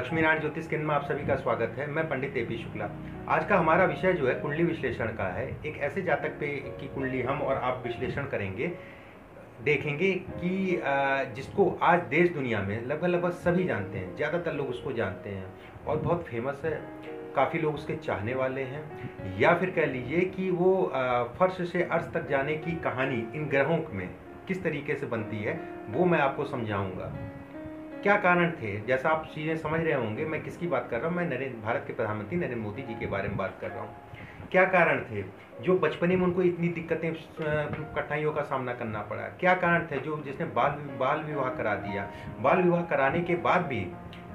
लक्ष्मीनारायण ज्योतिष केंद्र में आप सभी का स्वागत है। मैं पंडित एपी शुक्ला। आज का हमारा विषय जो है कुंडली विश्लेषण का है। एक ऐसे जातक पे की कुंडली हम और आप विश्लेषण करेंगे, देखेंगे कि जिसको आज देश दुनिया में लगभग सभी जानते हैं, ज़्यादातर लोग उसको जानते हैं और बहुत फेमस है। काफ़ी लोग उसके चाहने वाले हैं, या फिर कह लीजिए कि वो फर्श से अर्श तक जाने की कहानी इन ग्रहों में किस तरीके से बनती है वो मैं आपको समझाऊंगा। क्या कारण थे, जैसा आप चीज़ें समझ रहे होंगे मैं किसकी बात कर रहा हूँ। मैं भारत के प्रधानमंत्री नरेंद्र मोदी जी के बारे में बात कर रहा हूँ। क्या कारण थे जो बचपन में उनको इतनी दिक्कतें कठिनाइयों का सामना करना पड़ा। क्या कारण थे जो जिसने बाल विवाह करा दिया। बाल विवाह कराने के बाद भी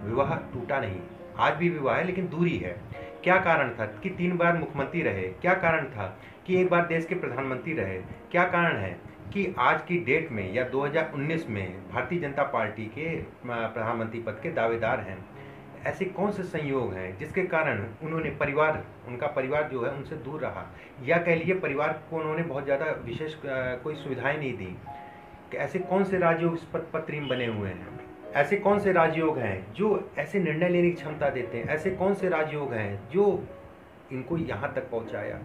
विवाह टूटा नहीं, आज भी विवाह है लेकिन दूरी है। क्या कारण था कि 3 बार मुख्यमंत्री रहे। क्या कारण था कि 1 बार देश के प्रधानमंत्री रहे। क्या कारण है कि आज की डेट में या 2019 में भारतीय जनता पार्टी के प्रधानमंत्री पद के दावेदार हैं। ऐसे कौन से संयोग हैं जिसके कारण उन्होंने उनका परिवार जो है उनसे दूर रहा, या कह लीजिए परिवार को उन्होंने बहुत ज़्यादा विशेष कोई सुविधाएं नहीं दी। कि ऐसे कौन से राजयोग इस पत्री में बने हुए हैं। ऐसे कौन से राजयोग हैं जो ऐसे निर्णय लेने की क्षमता देते हैं। ऐसे कौन से राजयोग हैं जो इनको यहाँ तक पहुँचाया।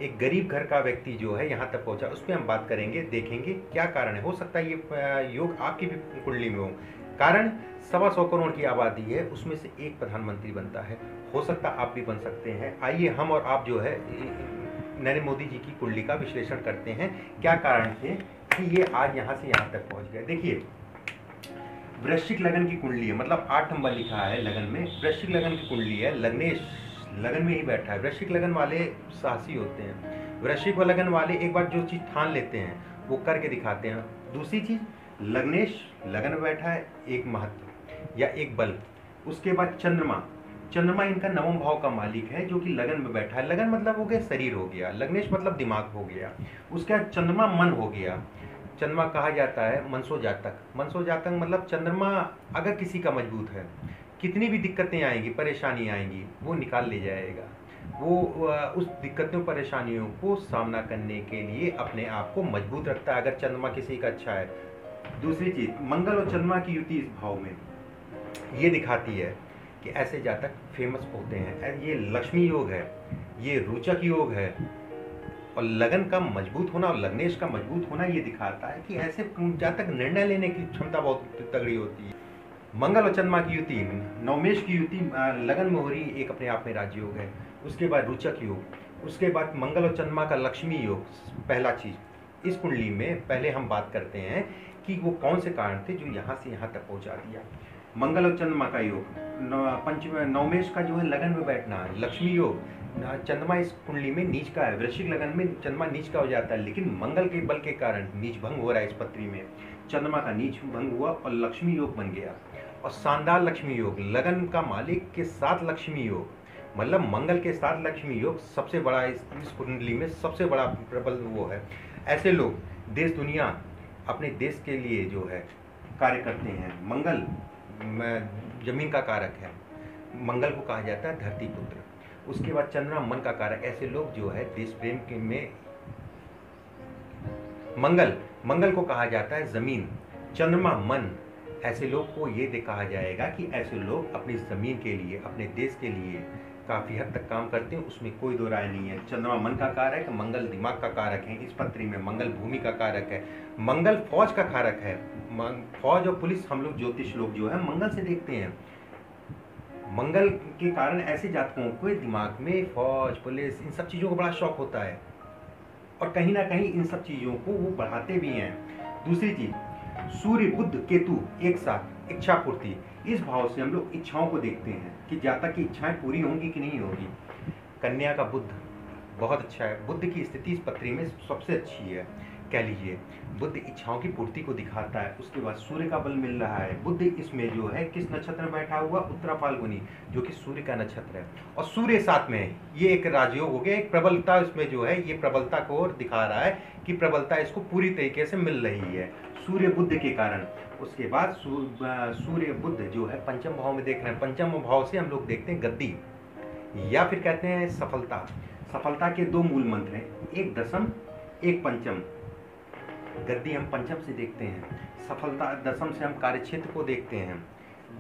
एक गरीब घर का व्यक्ति जो है यहाँ तक पहुँचा, उस पर हम बात करेंगे, देखेंगे क्या कारण है। हो सकता है ये योग आपकी भी कुंडली में हो। कारण 125 करोड़ की आबादी है, उसमें से एक प्रधानमंत्री बनता है। हो सकता है आप भी बन सकते हैं। आइए हम और आप जो है नरेंद्र मोदी जी की कुंडली का विश्लेषण करते हैं। क्या कारण थे कि ये आज यहाँ से यहाँ तक पहुँच गए। देखिए, वृश्चिक लगन की कुंडली है, मतलब 8 नंबर लिखा है लगन में। वृश्चिक लगन की कुंडली है। लग्नेश लगन में ही बैठा है। वृश्चिक लगन वाले साहसी होते हैं। वृश्चिक लगन वाले एक बार जो चीज़ ठान लेते हैं वो करके दिखाते हैं। दूसरी चीज़, लग्नेश लगन में बैठा है, एक महत्व या एक बल। उसके बाद चंद्रमा इनका 9वें भाव का मालिक है जो कि लगन में बैठा है। लगन मतलब हो गया शरीर हो गया, लग्नेश मतलब दिमाग हो गया। उसके बाद चंद्रमा मन हो गया। चंद्रमा कहा जाता है मनसो जातक। मनसो जातक मतलब चंद्रमा अगर किसी का मजबूत है, कितनी भी दिक्कतें आएंगी, परेशानी आएंगी, वो निकाल ले जाएगा। वो उस दिक्कतों परेशानियों को सामना करने के लिए अपने आप को मजबूत रखता है अगर चंद्रमा किसी का अच्छा है। दूसरी चीज़, मंगल और चंद्रमा की युति इस भाव में ये दिखाती है कि ऐसे जातक फेमस होते हैं। ये लक्ष्मी योग है, ये रोचक योग है। और लगन का मजबूत होना और लग्नेश का मजबूत होना ये दिखाता है कि ऐसे जातक निर्णय लेने की क्षमता बहुत तगड़ी होती है। मंगल और चंद्रमा की युति, नवमेश की युति लगन में हो रही, एक अपने आप में राजयोग है। उसके बाद रोचक योग, उसके बाद मंगल और चंद्रमा का लक्ष्मी योग। पहला चीज इस कुंडली में पहले हम बात करते हैं कि वो कौन से कारण थे जो यहाँ से यहाँ तक पहुँचा दिया। मंगल और चंद्रमा का योग, नवमेश का जो है लगन में बैठना, लक्ष्मी योग। चंद्रमा इस कुंडली में नीच का है। वृश्चिक लगन में चंद्रमा नीच का हो जाता है, लेकिन मंगल के बल के कारण नीच भंग हो रहा है। इस पत्री में चंद्रमा का नीच भंग हुआ और लक्ष्मी योग बन गया। और शानदार लक्ष्मी योग, लगन का मालिक के साथ लक्ष्मी योग, मतलब मंगल के साथ लक्ष्मी योग सबसे बड़ा इस कुंडली में सबसे बड़ा प्रबल वो है। ऐसे लोग देश दुनिया अपने देश के लिए जो है कार्य करते हैं। मंगल जमीन का कारक है, मंगल को कहा जाता है धरती पुत्र। उसके बाद चंद्रमा मन का कारक। ऐसे लोग जो है देश प्रेम के में मंगल को कहा जाता है जमीन, चंद्रमा मन। ऐसे लोग को ये कहा जाएगा कि ऐसे लोग अपनी ज़मीन के लिए, अपने देश के लिए काफ़ी हद तक काम करते हैं, उसमें कोई दो राय नहीं है। चंद्रमा मन का कारक है, मंगल दिमाग का कारक है। इस पत्री में मंगल भूमि का कारक है, मंगल फौज का कारक है। फौज और पुलिस हम लोग ज्योतिष लोग जो है मंगल से देखते हैं। मंगल के कारण ऐसे जातकों को दिमाग में फौज, पुलिस, इन सब चीज़ों को बड़ा शौक होता है और कहीं ना कहीं इन सब चीज़ों को वो बढ़ाते भी हैं। दूसरी चीज़, सूर्य बुध केतु एक साथ, इच्छा पूर्ति। इस भाव से हम लोग इच्छाओं को देखते हैं कि जातक की इच्छाएं पूरी होंगी कि नहीं होगी। कन्या का बुध बहुत अच्छा है। बुध की स्थिति इस पत्री में सबसे अच्छी है, कह लीजिए। बुध इच्छाओं की पूर्ति को दिखाता है। उसके बाद सूर्य का बल मिल रहा है। बुध इसमें जो है किस नक्षत्र में बैठा हुआ, उत्तरा फाल्गुनी, जो कि सूर्य का नक्षत्र है। और सूर्य साथ में है, ये एक राजयोग हो गया। एक प्रबलता इसमें जो है, ये प्रबलता को दिखा रहा है कि प्रबलता इसको पूरी तरीके से मिल रही है सूर्य बुध के कारण। उसके बाद सूर्य बुध जो है पंचम भाव में देख रहे हैं। पंचम भाव से हम लोग देखते हैं गद्दी, या फिर कहते हैं सफलता। सफलता के 2 मूल मंत्र हैं, एक दशम, एक पंचम। गद्दी हम पंचम से देखते हैं, सफलता दशम से हम कार्यक्षेत्र को देखते हैं।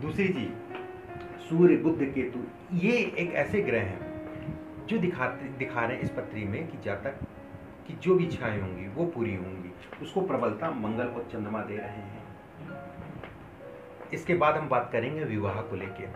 दूसरी चीज, सूर्य, बुध, केतु, ये एक ऐसे ग्रह हैं जो दिखा रहे हैं इस पत्री में कि जातक की जो भी इच्छाएं होंगी वो पूरी होंगी। उसको प्रबलता मंगल और चंद्रमा दे रहे हैं। इसके बाद हम बात करेंगे विवाह को लेके।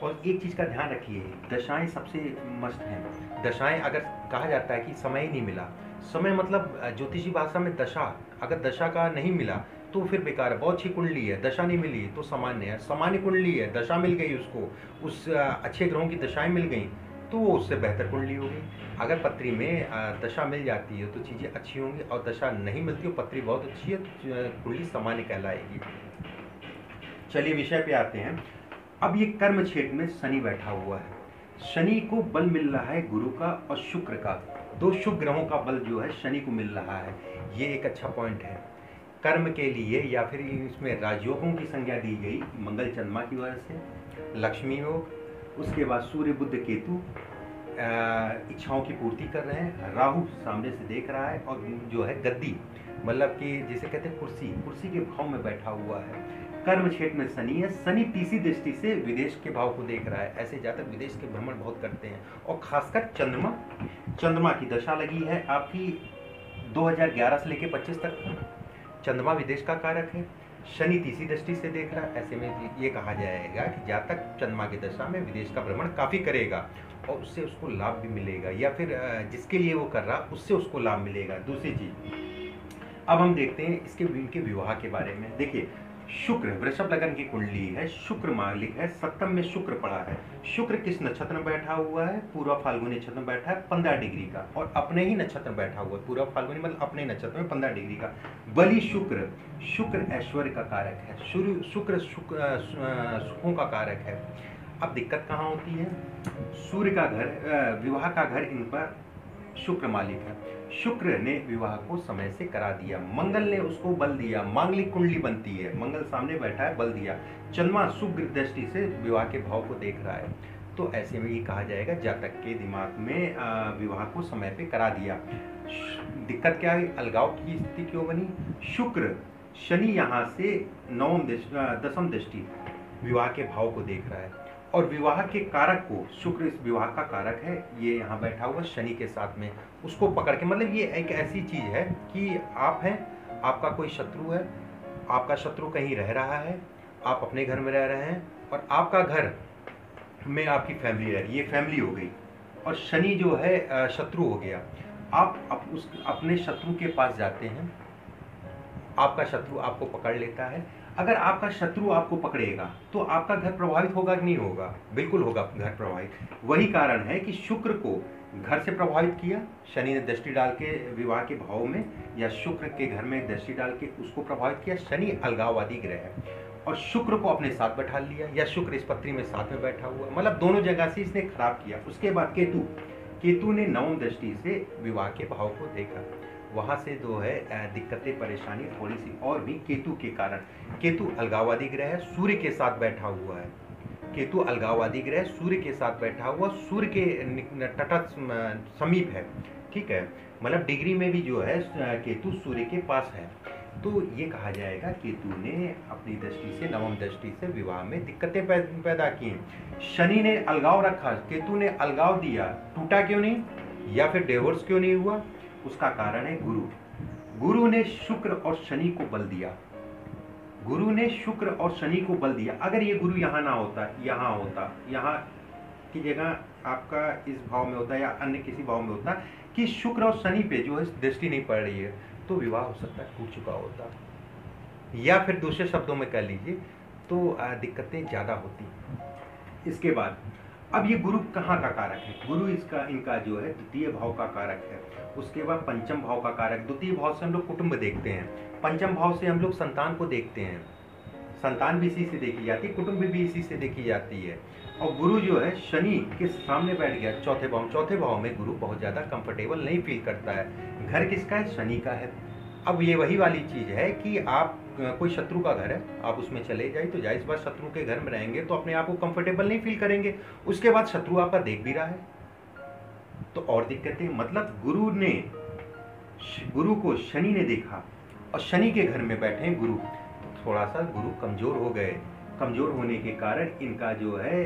और एक चीज़ का ध्यान रखिए, दशाएं सबसे मस्त हैं। दशाएं अगर कहा जाता है कि समय ही नहीं मिला, समय मतलब ज्योतिषी भाषा में दशा, अगर दशा का नहीं मिला तो फिर बेकार है। बहुत अच्छी कुंडली है, दशा नहीं मिली तो सामान्य है। सामान्य कुंडली है, दशा मिल गई उसको, उस अच्छे ग्रहों की दशाएं मिल गई तो वो उससे बेहतर कुंडली होगी। अगर पत्री में दशा मिल जाती है तो चीज़ें अच्छी होंगी, और दशा नहीं मिलती हो, पत्री बहुत अच्छी है तो कुंडली सामान्य कहलाएगी। चलिए विषय पे आते हैं। अब ये कर्म क्षेत्र में शनि बैठा हुआ है। शनि को बल मिल रहा है गुरु का और शुक्र का, दो शुभ ग्रहों का बल जो है शनि को मिल रहा है। ये एक अच्छा पॉइंट है कर्म के लिए, या फिर इसमें राजयोगों की संज्ञा दी गई मंगल चंद्रमा की वजह से, लक्ष्मी योग, उसके बाद सूर्य बुध केतु इच्छाओं की पूर्ति कर रहे हैं। राहु सामने से देख रहा है, और जो है गद्दी मतलब कि जिसे कहते हैं कुर्सी के भाव में बैठा हुआ है। कर्म क्षेत्र में शनि है। शनि तीसरी दृष्टि से विदेश के भाव को देख रहा है। ऐसे जातक विदेश के भ्रमण बहुत करते हैं। और खासकर चंद्रमा की दशा लगी है आपकी 2011 से लेकर 25 तक। चंद्रमा विदेश का कारक है, शनि तीसरी दृष्टि से देख रहा है। ऐसे में ये कहा जाएगा कि जातक चंद्रमा की दशा में विदेश का भ्रमण काफ़ी करेगा, और उससे उसको लाभ भी मिलेगा, या फिर जिसके लिए वो कर रहा उससे उसको लाभ मिलेगा। दूसरी चीज़, अब हम देखते हैं इनके विवाह के बारे में। देखिए, शुक्र वृषभ लगन की कुंडली है, शुक्र मालिक है, सप्तम में शुक्र पड़ा है। शुक्र किस नक्षत्र में बैठा हुआ है? पूर्व फाल्गुनी नक्षत्र में बैठा है 15 डिग्री का, और अपने ही नक्षत्र में बैठा हुआ है। पूर्व फाल्गुनी मतलब अपने नक्षत्र में 15 डिग्री का। बलि शुक्र ऐश्वर्य का कारक है। शुक्र सुखों का कारक है। अब दिक्कत कहाँ होती है? सूर्य का घर, विवाह का घर इन पर शुक्र मालिक है। शुक्र ने विवाह को समय से करा दिया, मंगल ने उसको बल दिया, मांगलिक कुंडली बनती है, मंगल सामने बैठा है, बल दिया। चंद्रमा शुभ दृष्टि से विवाह के भाव को देख रहा है। तो ऐसे में ये कहा जाएगा जातक के दिमाग में विवाह को समय पे करा दिया। दिक्कत क्या है? अलगाव की स्थिति क्यों बनी? शुक्र शनि यहाँ से दसम दृष्टि विवाह के भाव को देख रहा है, और विवाह के कारक को, शुक्र इस विवाह का कारक है, ये यहाँ बैठा हुआ शनि के साथ में, उसको पकड़ के, मतलब ये एक ऐसी चीज है कि आप हैं, आपका कोई शत्रु है, आपका शत्रु कहीं रह रहा है, आप अपने घर में रह रहे हैं, और आपका घर में आपकी फैमिली रह रही है, ये फैमिली हो गई, और शनि जो है शत्रु हो गया। आप अपने शत्रु के पास जाते हैं, आपका शत्रु आपको पकड़ लेता है। अगर आपका शत्रु आपको पकड़ेगा तो आपका घर प्रभावित होगा कि नहीं होगा? बिल्कुल होगा घर प्रभावित। वही कारण है कि शुक्र को घर से प्रभावित किया, शनि ने दृष्टि डाल के विवाह के भाव में, या शुक्र के घर में दृष्टि डाल के उसको प्रभावित किया। शनि अलगाववादी ग्रह है, और शुक्र को अपने साथ बैठा लिया, या शुक्र इस पत्री में साथ में बैठा हुआ, मतलब दोनों जगह से इसने खराब किया। उसके बाद केतु ने नवम दृष्टि से विवाह के भाव को देखा, वहाँ से जो है दिक्कतें परेशानी थोड़ी सी और भी केतु के कारण। केतु अलगाववादी ग्रह है, सूर्य के साथ बैठा हुआ है। केतु अलगाववादी ग्रह सूर्य के साथ बैठा हुआ, सूर्य के तटस्थ समीप है, ठीक है, मतलब डिग्री में भी जो है केतु सूर्य के पास है। तो ये कहा जाएगा केतु ने अपनी दृष्टि से, नवम दृष्टि से विवाह में दिक्कतें पैदा की। शनि ने अलगाव रखा, केतु ने अलगाव दिया, टूटा क्यों नहीं, या फिर डिवोर्स क्यों नहीं हुआ? उसका कारण है गुरु ने शुक्र और शनि को बल दिया। गुरु ने शुक्र और शनि को बल दिया। अगर ये गुरु यहाँ ना होता, यहाँ होता, यहाँ की जगह आपका इस भाव में होता, या अन्य किसी भाव में होता, कि शुक्र और शनि पे जो है दृष्टि नहीं पड़ रही है, तो विवाह हो सकता है टूट चुका होता, या फिर दूसरे शब्दों में कह लीजिए तो दिक्कतें ज़्यादा होती। इसके बाद अब ये गुरु कहाँ का कारक है? गुरु इनका जो है द्वितीय भाव का कारक है। उसके बाद पंचम भाव का कारक। द्वितीय भाव से हम लोग कुटुंब देखते हैं, पंचम भाव से हम लोग संतान को देखते हैं, संतान भी इसी से देखी जाती है, कुटुंब भी इसी से देखी जाती है। और गुरु जो है शनि के सामने बैठ गया चौथे भाव में गुरु बहुत ज़्यादा कंफर्टेबल नहीं फील करता है। घर किसका है? शनि का है। अब ये वही वाली चीज़ है कि आप कोई शत्रु का घर है, आप उसमें चले जाए तो जाहिर बात शत्रु के घर में रहेंगे तो अपने आप को कंफर्टेबल नहीं फील करेंगे। उसके बाद शत्रु आपका देख भी रहा है तो और दिक्कतें, मतलब गुरु को शनि ने देखा और शनि के घर में बैठे हैं गुरु, थोड़ा सा गुरु कमजोर हो गए। कमजोर होने के कारण इनका जो है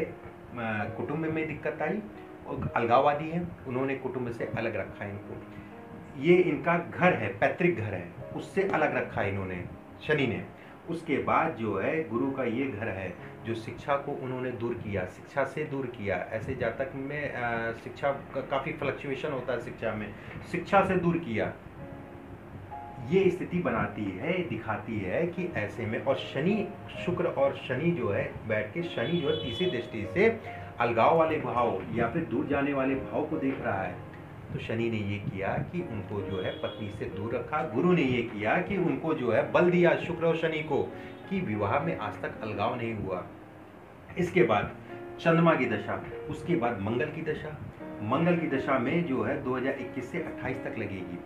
कुटुंब में दिक्कत आई और अलगाववादी है, उन्होंने कुटुंब से अलग रखा है इनको। ये इनका घर है, पैतृक घर है, उससे अलग रखा है इन्होंने शनि ने। उसके बाद जो है गुरु का ये घर है जो शिक्षा को उन्होंने दूर किया, शिक्षा से दूर किया। ऐसे जातक में शिक्षा का काफ़ी फ्लक्चुएशन होता है, शिक्षा में शिक्षा से दूर किया। ये स्थिति बनाती है, दिखाती है कि ऐसे में, और शनि, शुक्र और शनि जो है बैठ के, शनि जो है तीसरी दृष्टि से अलगाव वाले भाव या फिर दूर जाने वाले भाव को देख रहा है। तो शनि ने ये किया कि उनको जो है पत्नी से दूर रखा। गुरु ने ये किया कि उनको जो है बल दिया शुक्र और शनि को कि विवाह में आज तक अलगाव नहीं हुआ। इसके बाद चंद्रमा की दशा, उसके बाद मंगल की दशा। मंगल की दशा में जो है 2021 से 28 तक लगेगी।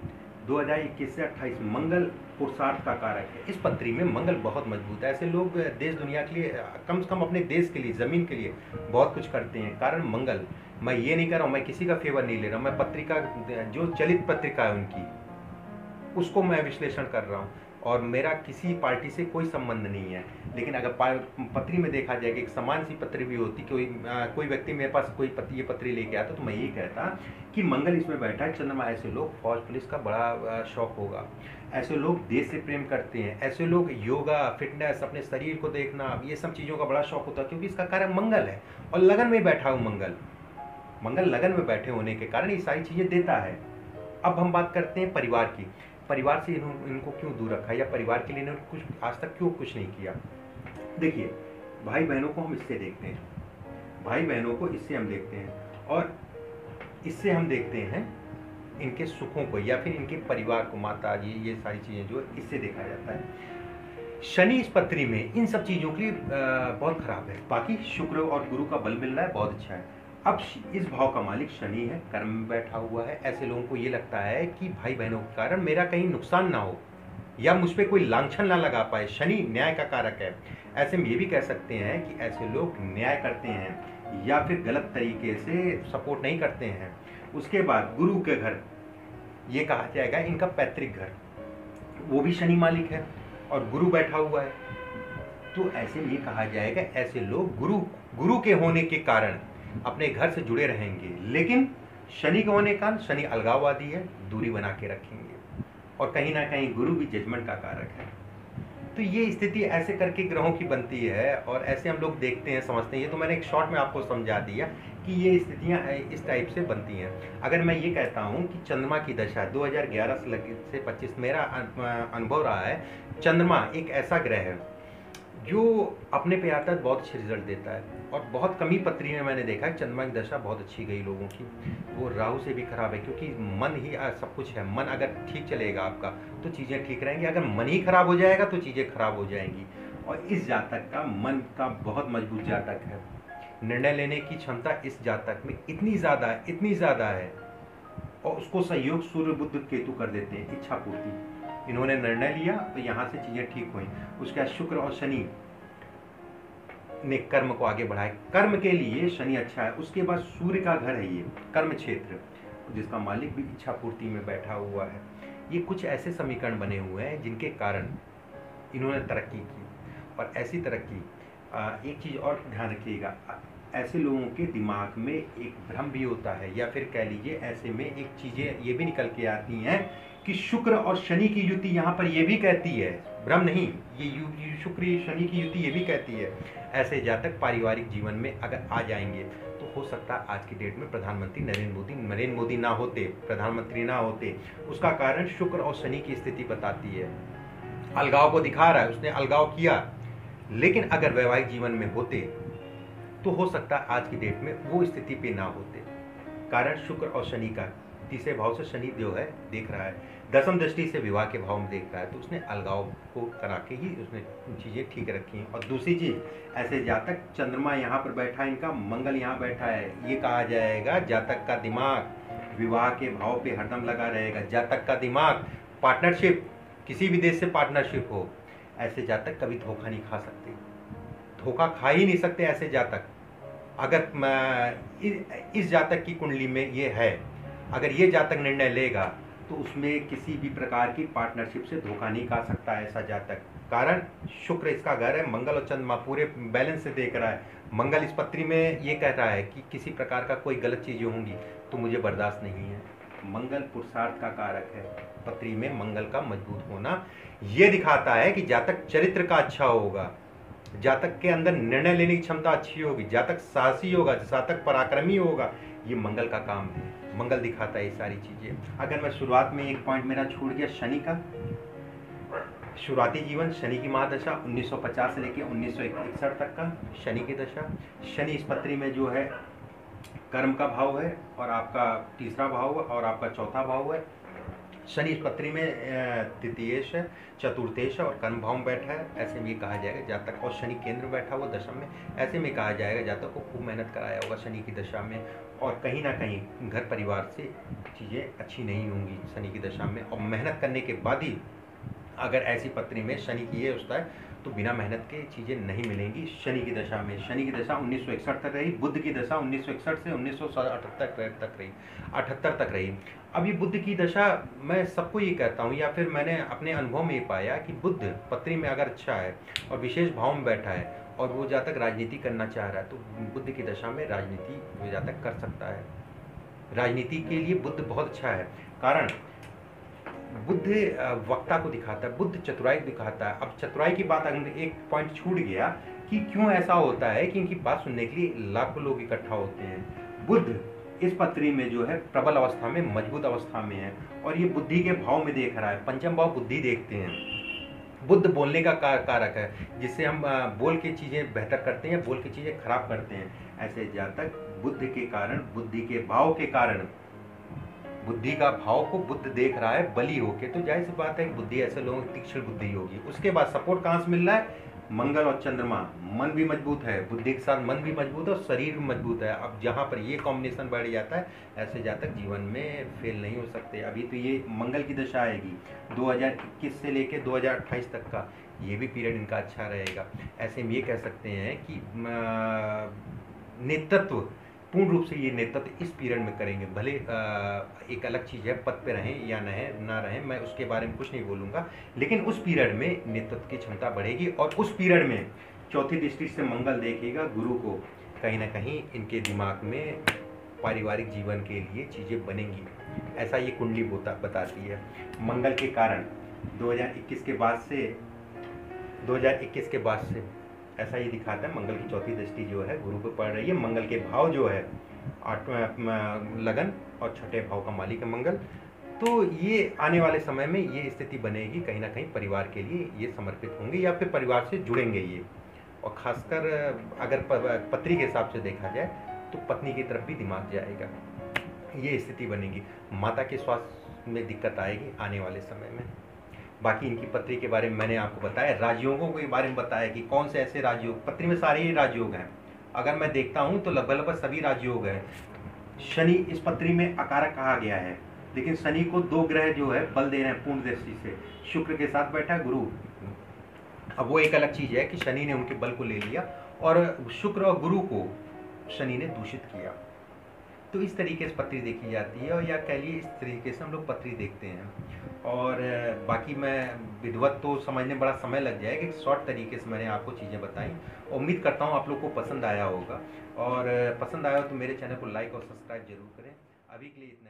2021 से 28 मंगल पुरुषार्थ का कारक है। इस पत्री में मंगल बहुत मजबूत है। ऐसे लोग देश दुनिया के लिए, कम से कम अपने देश के लिए, ज़मीन के लिए बहुत कुछ करते हैं। कारण मंगल, मैं ये नहीं कर रहा हूँ, मैं किसी का फेवर नहीं ले रहा हूँ, मैं पत्रिका, जो चलित पत्रिका है उनकी, उसको मैं विश्लेषण कर रहा हूँ और मेरा किसी पार्टी से कोई संबंध नहीं है। लेकिन अगर पत्री में देखा जाए कि एक समान सी पत्री भी होती, कोई व्यक्ति मेरे पास कोई ये पत्री लेके आता तो मैं ये कहता कि मंगल इसमें बैठा है, चंद्रमा, ऐसे लोग फौज पुलिस का बड़ा शौक होगा, ऐसे लोग देश से प्रेम करते हैं, ऐसे लोग योगा, फिटनेस, अपने शरीर को देखना, ये सब चीज़ों का बड़ा शौक होता है, क्योंकि इसका कारण मंगल है और लगन में बैठा हूँ। मंगल लगन में बैठे होने के कारण ये सारी चीज़ें देता है। अब हम बात करते हैं परिवार की। परिवार से इनको क्यों दूर रखा, या परिवार के लिए इन्होंने कुछ आज तक क्यों कुछ नहीं किया। देखिए, भाई बहनों को हम इससे देखते हैं, भाई बहनों को इससे हम देखते हैं, और इससे हम देखते हैं इनके सुखों को, या फिर इनके परिवार को, माता जी, ये सारी चीज़ें जो इससे देखा जाता है। शनि इस पत्री में इन सब चीज़ों के लिए बहुत खराब है। बाकी शुक्र और गुरु का बल मिल रहा है, बहुत अच्छा है। अब इस भाव का मालिक शनि है, कर्म में बैठा हुआ है। ऐसे लोगों को ये लगता है कि भाई बहनों के कारण मेरा कहीं नुकसान ना हो या मुझ पर कोई लांछन ना लगा पाए। शनि न्याय का कारक है। ऐसे में ये भी कह सकते हैं कि ऐसे लोग न्याय करते हैं या फिर गलत तरीके से सपोर्ट नहीं करते हैं। उसके बाद गुरु के घर, ये कहा जाएगा इनका पैतृक घर, वो भी शनि मालिक है और गुरु बैठा हुआ है। तो ऐसे में ये कहा जाएगा ऐसे लोग गुरु के होने के कारण अपने घर से जुड़े रहेंगे, लेकिन शनि के होने का, शनि अलगाववादी है, दूरी बना के रखेंगे, और कहीं ना कहीं गुरु भी जजमेंट का कारक है। तो ये स्थिति ऐसे करके ग्रहों की बनती है और ऐसे हम लोग देखते हैं, समझते हैं। ये तो मैंने एक शॉर्ट में आपको समझा दिया कि ये स्थितियाँ इस टाइप से बनती हैं। अगर मैं ये कहता हूँ कि चंद्रमा की दशा 2011 से 25, मेरा अनुभव रहा है, चंद्रमा एक ऐसा ग्रह है जो अपने पे आता है, बहुत अच्छे रिजल्ट देता है। और बहुत कमी पत्री में मैंने देखा है चंद्रमा की दशा बहुत अच्छी गई लोगों की। वो राहु से भी खराब है, क्योंकि मन ही सब कुछ है। मन अगर ठीक चलेगा आपका तो चीज़ें ठीक रहेंगी, अगर मन ही खराब हो जाएगा तो चीज़ें खराब हो जाएंगी। और इस जातक का मन का बहुत मजबूत जातक है। निर्णय लेने की क्षमता इस जातक में इतनी ज़्यादा है, और उसको सहयोग सूर्य बुध केतु कर देते हैं, इच्छा पूर्ति। इन्होंने निर्णय लिया तो यहाँ से चीज़ें ठीक हुई। उसके बाद शुक्र और शनि ने कर्म को आगे बढ़ाए, कर्म के लिए शनि अच्छा है। उसके बाद सूर्य का घर है ये कर्म क्षेत्र, जिसका मालिक भी इच्छा पूर्ति में बैठा हुआ है। ये कुछ ऐसे समीकरण बने हुए हैं जिनके कारण इन्होंने तरक्की की। और ऐसी तरक्की, एक चीज़ और ध्यान रखिएगा, ऐसे लोगों के दिमाग में एक भ्रम भी होता है, या फिर कह लीजिए ऐसे में एक चीज़ें ये भी निकल के आती हैं कि शुक्र और शनि की युति यहाँ पर ये भी कहती है, भ्रम नहीं, ये शुक्र शनि की युति ये भी कहती है। ऐसे जातक पारिवारिक जीवन में अगर आ जाएंगे तो हो सकता है आज की डेट में प्रधानमंत्री नरेंद्र मोदी ना होते, प्रधानमंत्री ना होते। उसका कारण शुक्र और शनि की स्थिति बताती है। अलगाव को दिखा रहा है, उसने अलगाव किया, लेकिन अगर वैवाहिक जीवन में होते तो हो सकता है आज की डेट में वो स्थिति पे ना होते। कारण शुक्र और शनि का, तीसरे भाव से शनि जो है देख रहा है, दसम दृष्टि से विवाह के भाव में देख रहा है, तो उसने अलगाव को करा के ही उसने चीज़ें ठीक रखी हैं। और दूसरी चीज़, ऐसे जातक, चंद्रमा यहाँ पर बैठा है, इनका मंगल यहाँ बैठा है, ये कहा जाएगा जातक का दिमाग विवाह के भाव पे हरदम लगा रहेगा। जातक का दिमाग, पार्टनरशिप, किसी भी देश से पार्टनरशिप हो, ऐसे जातक कभी धोखा नहीं खा सकते, धोखा खा ही नहीं सकते ऐसे जातक। अगर इस जातक की कुंडली में ये है, अगर ये जातक निर्णय लेगा तो उसमें किसी भी प्रकार की पार्टनरशिप से धोखा नहीं खा सकता ऐसा जातक। कारण शुक्र इसका घर है, मंगल और चंद्रमा पूरे बैलेंस से देख रहा है। मंगल इस पत्री में ये कह रहा है कि किसी प्रकार का कोई गलत चीज़ें होंगी तो मुझे बर्दाश्त नहीं है। मंगल पुरुषार्थ का कारक है। पत्री में मंगल का मजबूत होना ये दिखाता है कि जातक चरित्र का अच्छा होगा, जातक के अंदर निर्णय लेने की क्षमता अच्छी होगी, जातक साहसी होगा, जातक पराक्रमी होगा। ये मंगल का काम है, मंगल दिखाता है ये सारी चीज़ें। अगर मैं शुरुआत में एक पॉइंट मेरा छूट गया, शनि का शुरुआती जीवन, शनि की महादशा 1950 से लेकर 1961 तक का शनि की दशा। शनि इस पत्री में जो है कर्म का भाव है और आपका तीसरा भाव है और आपका चौथा भाव है। शनि इस पत्री में तृतीयेश है, चतुर्थेश है और कर्म भाव में बैठा है। ऐसे में ये कहा जाएगा जातक, और शनि केंद्र में बैठा हुआ दशा में, ऐसे में कहा जाएगा जातक को खूब मेहनत कराया होगा शनि की दशा में, और कहीं ना कहीं घर परिवार से चीज़ें अच्छी नहीं होंगी शनि की दशा में। और मेहनत करने के बाद ही अगर ऐसी पत्री में शनि की ये होता है तो बिना मेहनत के चीज़ें नहीं मिलेंगी शनि की दशा में। शनि की दशा 1961 तक रही, बुध की दशा 1961 से 1978 तक रही। अब ये बुध की दशा मैं सबको ये कहता हूँ, या फिर मैंने अपने अनुभव में ये पाया कि बुध पत्री में अगर अच्छा है और विशेष भाव में बैठा है और वो जातक राजनीति करना चाह रहा है तो बुध की दशा में राजनीति वो जातक कर सकता है। राजनीति के लिए बुध बहुत अच्छा है, कारण बुद्ध वक्ता को दिखाता है, बुद्ध चतुराई दिखाता है। अब चतुराई की बात अगर एक पॉइंट छूट गया कि क्यों ऐसा होता है कि इनकी बात सुनने के लिए लाखों लोग इकट्ठा होते हैं। बुद्ध इस पत्री में जो है प्रबल अवस्था में, मजबूत अवस्था में है और ये बुद्धि के भाव में देख रहा है। पंचम भाव बुद्धि देखते हैं। बुद्ध बोलने का कारक है, जिससे हम बोल के चीज़ें बेहतर करते हैं, बोल के चीज़ें खराब करते हैं। ऐसे जातक बुद्ध के कारण, बुद्धि के भाव के कारण, बुद्धि का भाव को बुद्ध देख रहा है बली होके, तो जाहिर सी बात है कि बुद्धि ऐसे लोगों की तीक्ष्ण बुद्धि होगी। उसके बाद सपोर्ट कहाँ से मिल रहा है? मंगल और चंद्रमा। मन भी मजबूत है, बुद्धि के साथ मन भी मजबूत है और शरीर भी मजबूत है। अब जहाँ पर ये कॉम्बिनेशन बढ़ जाता है, ऐसे जातक जीवन में फेल नहीं हो सकते। अभी तो ये मंगल की दशा आएगी 2021 से लेकर 2028 तक का, ये भी पीरियड इनका अच्छा रहेगा। ऐसे में ये कह सकते हैं कि नेतृत्व पूर्ण रूप से ये नेतृत्व इस पीरियड में करेंगे। भले एक अलग चीज़ है पद पे रहें या ना रहें, मैं उसके बारे में कुछ नहीं बोलूँगा, लेकिन उस पीरियड में नेतृत्व की क्षमता बढ़ेगी। और उस पीरियड में चौथी दृष्टि से मंगल देखेगा गुरु को, कहीं ना कहीं इनके दिमाग में पारिवारिक जीवन के लिए चीज़ें बनेंगी, ऐसा ये कुंडली बताती है। मंगल के कारण 2021 के बाद से ऐसा ही दिखाता है। मंगल की चौथी दृष्टि जो है गुरु पर पड़ रही है। मंगल के भाव जो है लगन और छठे भाव का मालिक है मंगल। तो ये आने वाले समय में ये स्थिति बनेगी, कहीं ना कहीं परिवार के लिए ये समर्पित होंगे या फिर परिवार से जुड़ेंगे ये। और खासकर अगर पत्री के हिसाब से देखा जाए तो पत्नी की तरफ भी दिमाग जाएगा, ये स्थिति बनेगी। माता के स्वास्थ्य में दिक्कत आएगी आने वाले समय में। बाकी इनकी पत्री के बारे में मैंने आपको बताया, राजयोगों के बारे में बताया कि कौन से ऐसे राजयोग, पत्री में सारे ही राजयोग हैं। अगर मैं देखता हूं तो लगभग सभी राजयोग हैं। शनि इस पत्री में अकारक कहा गया है, लेकिन शनि को दो ग्रह जो है बल दे रहे हैं पूर्ण दृष्टि से। शुक्र के साथ बैठा है गुरु। अब वो एक अलग चीज है कि शनि ने उनके बल को ले लिया और शुक्र और गुरु को शनि ने दूषित किया। तो इस तरीके से पत्री देखी जाती है, और या कह लिए इस तरीके से हम लोग पत्री देखते हैं। और बाकी मैं विधिवत तो समझने में बड़ा समय लग जाएगा, एक शॉर्ट तरीके से मैंने आपको चीज़ें बताई। उम्मीद करता हूँ आप लोग को पसंद आया होगा, और पसंद आया हो तो मेरे चैनल को लाइक और सब्सक्राइब जरूर करें। अभी के लिए इतना।